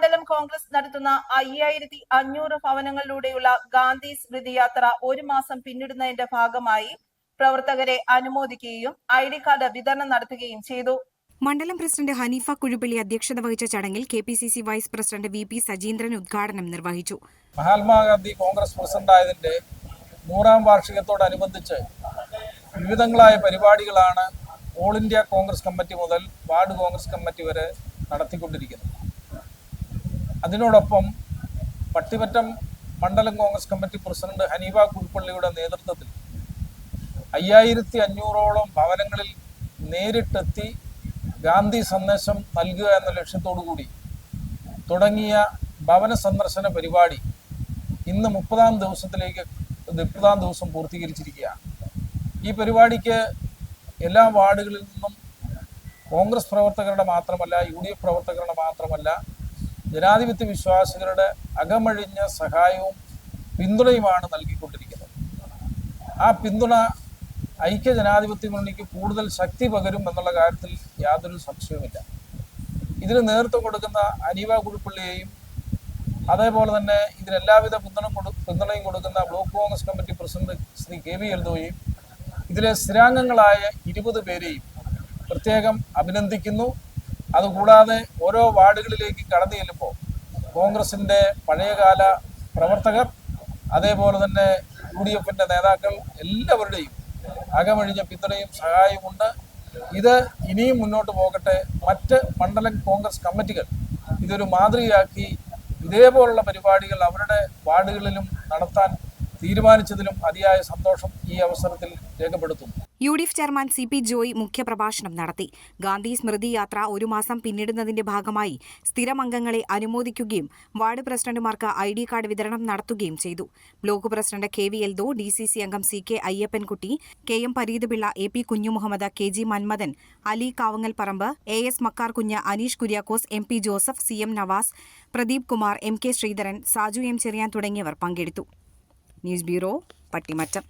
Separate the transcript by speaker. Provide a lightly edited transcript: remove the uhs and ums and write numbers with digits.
Speaker 1: മണ്ഡലം കോൺഗ്രസ് നടത്തുന്ന 5500 ഭവനങ്ങളിലൂടെയുള്ള ഗാന്ധി സ്മൃതി യാത്ര ഒരു മാസം പിന്നിടുന്നതിന്റെ ഭാഗമായി പ്രവർത്തകരെ അനുമോദിക്കുകയും ID കാർഡ് വിതരണം നടത്തുകയും ചെയ്തു.
Speaker 2: മണ്ഡലം പ്രസിഡന്റ് ഹനീഫ കുഴുപ്പള്ളി അധ്യക്ഷത വഹിച്ച ചടങ്ങിൽ KPCC vice president VP Sajeendran ഉദ്ഘാടനം നിർവഹിച്ചു.
Speaker 3: മഹാത്മാഗാന്ധി കോൺഗ്രസ് പ്രസിഡന്റായതിന്റെ 100ാം വാർഷികത്തോടനുബന്ധിച്ച് വിവിധങ്ങളായ പരിപാടികളാണ് ഓൾ ഇന്ത്യ കോൺഗ്രസ് കമ്മിറ്റി മുതൽ വാർഡ് കോൺഗ്രസ് കമ്മിറ്റി വരെ നടത്തിക്കൊണ്ടിരിക്കുന്നത്. അതിനോടൊപ്പം പട്ടിമറ്റം മണ്ഡലം കോൺഗ്രസ് കമ്മിറ്റി പ്രസിഡന്റ് ഹനീഫ കുഴുപ്പള്ളിയുടെ നേതൃത്വത്തിൽ 5500ഓളം ഭവനങ്ങളിൽ നേരിട്ടെത്തി ഗാന്ധി സന്ദേശം നൽകുക എന്ന ലക്ഷ്യത്തോടുകൂടി തുടങ്ങിയ ഭവന സന്ദർശന പരിപാടി ഇന്ന് 30ാം ദിവസം പൂർത്തീകരിച്ചിരിക്കുകയാണ്. ഈ പരിപാടിക്ക് എല്ലാ വാർഡുകളിൽ നിന്നും കോൺഗ്രസ് പ്രവർത്തകരുടെ മാത്രമല്ല UDF പ്രവർത്തകരുടെ മാത്രമല്ല ജനാധിപത്യ വിശ്വാസികളുടെ അകമഴിഞ്ഞ സഹായവും പിന്തുണയുമാണ് നൽകിക്കൊണ്ടിരിക്കുന്നത്. ആ പിന്തുണ ഐക്യ ജനാധിപത്യ മുന്നണിക്ക് കൂടുതൽ ശക്തി പകരും എന്നുള്ള കാര്യത്തിൽ യാതൊരു സംശയവുമില്ല. ഇതിന് നേതൃത്വം കൊടുക്കുന്ന ഹനീഫ കുഴുപ്പള്ളിയെയും അതേപോലെ തന്നെ ഇതിനെല്ലാവിധ പിന്തുണയും കൊടുക്കുന്ന block Congress committee president Shri KV എൽദോയെയും ഇതിലെ സ്ഥിരാംഗങ്ങളായ 20 പേരെയും പ്രത്യേകം അഭിനന്ദിക്കുന്നു. അതുകൂടാതെ ഓരോ വാർഡുകളിലേക്ക് കടന്നു ചെല്ലുമ്പോൾ കോൺഗ്രസിൻ്റെ പഴയകാല പ്രവർത്തകർ അതേപോലെ തന്നെ UDFന്റെ നേതാക്കൾ എല്ലാവരുടെയും അകമഴിഞ്ഞ പിന്തുണയും സഹായവുമുണ്ട്. ഇത് ഇനിയും മുന്നോട്ട് പോകട്ടെ. മറ്റ് മണ്ഡലം കോൺഗ്രസ് കമ്മിറ്റികൾ ഇതൊരു മാതൃകയാക്കി ഇതേപോലുള്ള പരിപാടികൾ അവരുടെ വാർഡുകളിലും നടത്താൻ തീരുമാനിച്ചതിലും അതിയായ സന്തോഷം ഈ അവസരത്തിൽ രേഖപ്പെടുത്തുന്നു.
Speaker 2: UDF ചെയർമാൻ CP ജോയ് മുഖ്യപ്രഭാഷണം നടത്തി. ഗാന്ധി സ്മൃതി യാത്ര ഒരു മാസം പിന്നിടുന്നതിന്റെ ഭാഗമായി സ്ഥിരം അംഗങ്ങളെ അനുമോദിക്കുകയും വാർഡ് പ്രസിഡന്റുമാർക്ക് ID കാർഡ് വിതരണം നടത്തുകയും ചെയ്തു. Block president KV Eldho, DCC അംഗം CK Ayyappankutty, KM Pareedapilla, AP Kunjumuhammad, KG Manmadhan, Ali Kavangalparambu, AS Makkar Kunju, Aneesh Kuriakose, MP Joseph, CM Navas, Pradeep Kumar, MK Sreedharan, Saju M Cherian തുടങ്ങിയവർ പങ്കെടുത്തു. News bureau, Pattimattom.